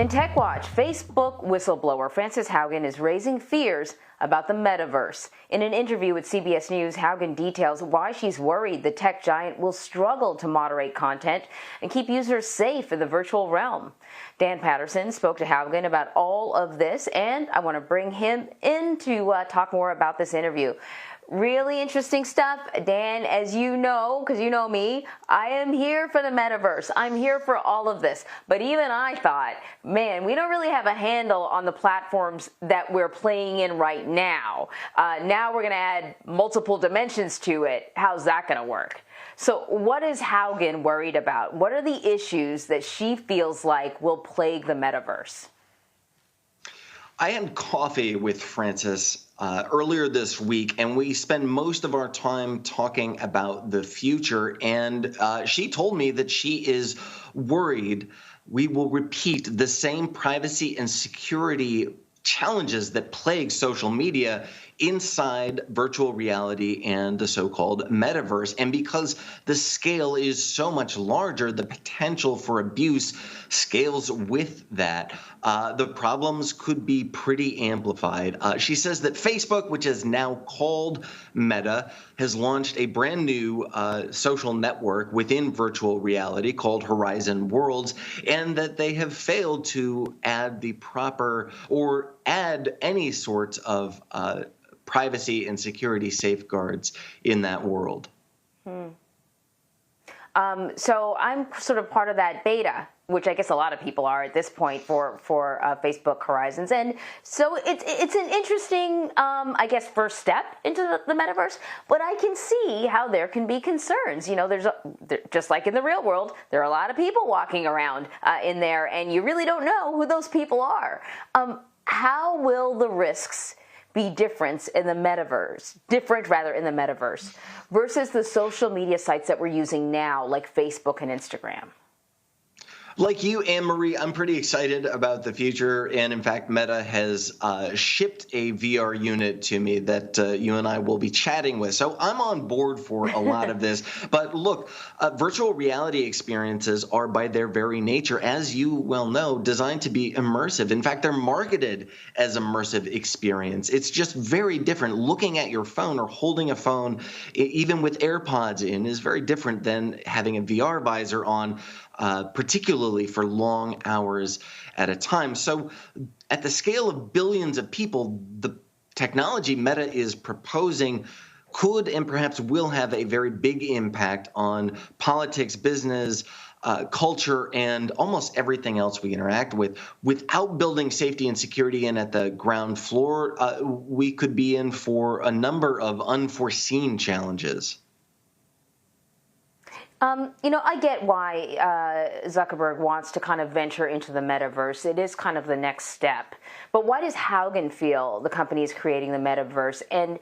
In Tech Watch, Facebook whistleblower Frances Haugen is raising fears about the metaverse. In an interview with CBS News, Haugen details why she's worried the tech giant will struggle to moderate content and keep users safe in the virtual realm. Dan Patterson spoke to Haugen about all of this, and I want to bring him in to talk more about this interview. Really interesting stuff. Dan, as you know, because you know me, I am here for the metaverse. I'm here for all of this. But even I thought, man, we don't really have a handle on the platforms that we're playing in right now. Now we're going to add multiple dimensions to it. How's that going to work? So what is Haugen worried about? What are the issues that she feels like will plague the metaverse? I had coffee with Frances earlier this week, and we spent most of our time talking about the future. And she told me that she is worried we will repeat the same privacy and security challenges that plague social media inside virtual reality and the so-called metaverse. And because the scale is so much larger, the potential for abuse scales with that. The problems could be pretty amplified. She says that Facebook, which is now called Meta, has launched a brand new social network within virtual reality called Horizon Worlds, and that they have failed to add the proper or add any sorts of privacy and security safeguards in that world. So I'm sort of part of that beta, which I guess a lot of people are at this point for Facebook Horizons. And so it's an interesting, I guess, first step into the metaverse. But I can see how there can be concerns. You know, just like in the real world, there are a lot of people walking around in there, and you really don't know who those people are. How will the risks be different in the metaverse versus the social media sites that we're using now, like Facebook and Instagram? Like you, Anne-Marie, I'm pretty excited about the future. And in fact, Meta has shipped a VR unit to me that you and I will be chatting with. So I'm on board for a lot of this. But look, virtual reality experiences are by their very nature, as you well know, designed to be immersive. In fact, they're marketed as immersive experience. It's just very different. Looking at your phone or holding a phone, even with AirPods in, is very different than having a VR visor on, particularly for long hours at a time. So at the scale of billions of people, the technology Meta is proposing could and perhaps will have a very big impact on politics, business, culture, and almost everything else we interact with. Without building safety and security in at the ground floor, we could be in for a number of unforeseen challenges. You know, I get why Zuckerberg wants to kind of venture into the metaverse. It is kind of the next step. But why does Haugen feel the company is creating the metaverse? And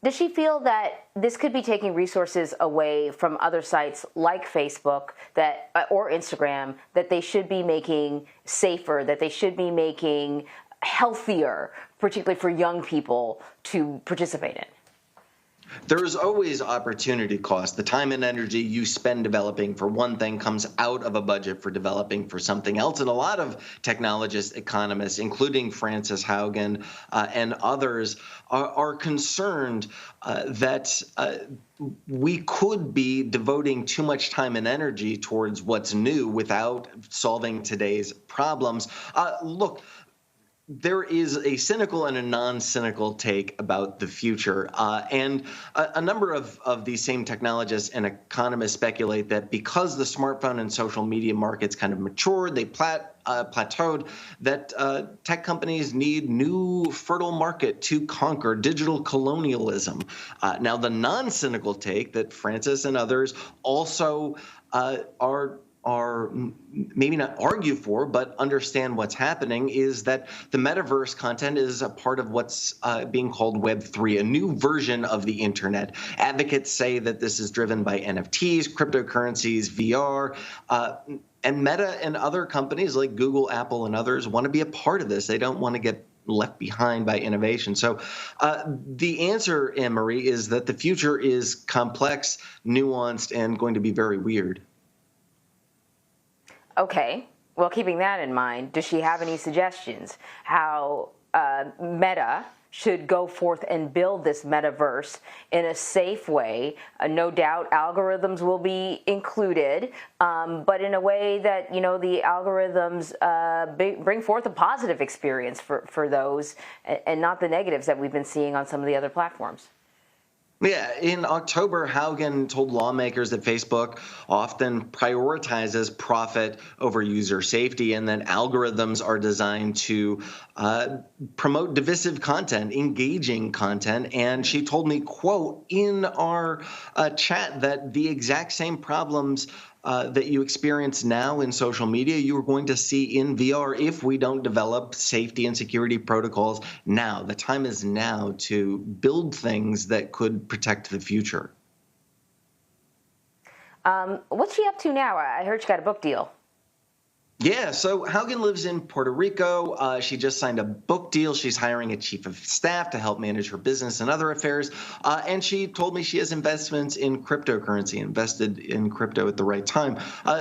does she feel that this could be taking resources away from other sites like Facebook or Instagram that they should be making safer, that they should be making healthier, particularly for young people to participate in? There's always opportunity cost. The time and energy you spend developing for one thing comes out of a budget for developing for something else. And a lot of technologists, economists, including Frances Haugen and others, are concerned that we could be devoting too much time and energy towards what's new without solving today's problems. Look, there is a cynical and a non-cynical take about the future. And a number of these same technologists and economists speculate that because the smartphone and social media markets kind of matured, they plateaued, that tech companies need new fertile market to conquer digital colonialism. Now, the non-cynical take that Frances and others also are maybe not argue for, but understand what's happening, is that the metaverse content is a part of what's being called Web3, a new version of the internet. Advocates say that this is driven by NFTs, cryptocurrencies, VR, and Meta and other companies like Google, Apple, and others want to be a part of this. They don't want to get left behind by innovation. So the answer, Anne-Marie, is that the future is complex, nuanced, and going to be very weird. Okay, Well, keeping that in mind, does she have any suggestions how Meta should go forth and build this metaverse in a safe way? No doubt algorithms will be included, but in a way that, you know, the algorithms bring forth a positive experience for those and not the negatives that we've been seeing on some of the other platforms. Yeah, in October, Haugen told lawmakers that Facebook often prioritizes profit over user safety, and that algorithms are designed to promote divisive content, engaging content. And she told me, quote, in our chat that the exact same problems that you experience now in social media, you are going to see in VR if we don't develop safety and security protocols now. The time is now to build things that could protect the future. What's she up to now? I heard she got a book deal. Yeah, so Haugen lives in Puerto Rico. She just signed a book deal. She's hiring a chief of staff to help manage her business and other affairs. And she told me she has investments in cryptocurrency, invested in crypto at the right time.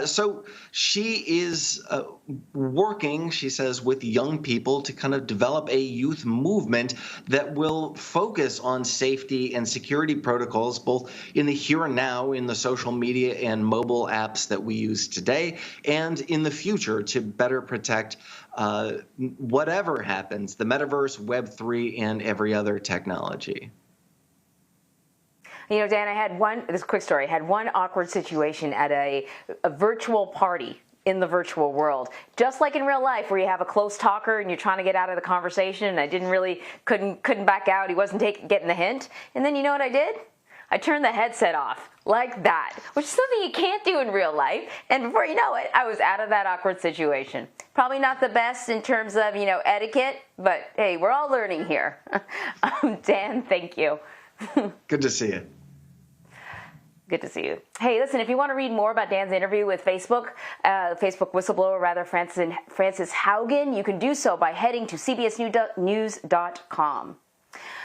So she is working, she says, with young people to kind of develop a youth movement that will focus on safety and security protocols, both in the here and now, in the social media and mobile apps that we use today, and in the future, to better protect whatever happens, the metaverse, Web3, and every other technology. You know, Dan, this quick story, I had one awkward situation at a virtual party in the virtual world, just like in real life, where you have a close talker and you're trying to get out of the conversation, and I couldn't back out. He wasn't getting the hint. And then you know what I did? I turned the headset off like that, which is something you can't do in real life. And before you know it, I was out of that awkward situation. Probably not the best in terms of, you know, etiquette, but hey, we're all learning here. Dan, thank you. Good to see you. Good to see you. Hey, listen, if you want to read more about Dan's interview with Facebook whistleblower, Frances Haugen, you can do so by heading to cbsnews.com.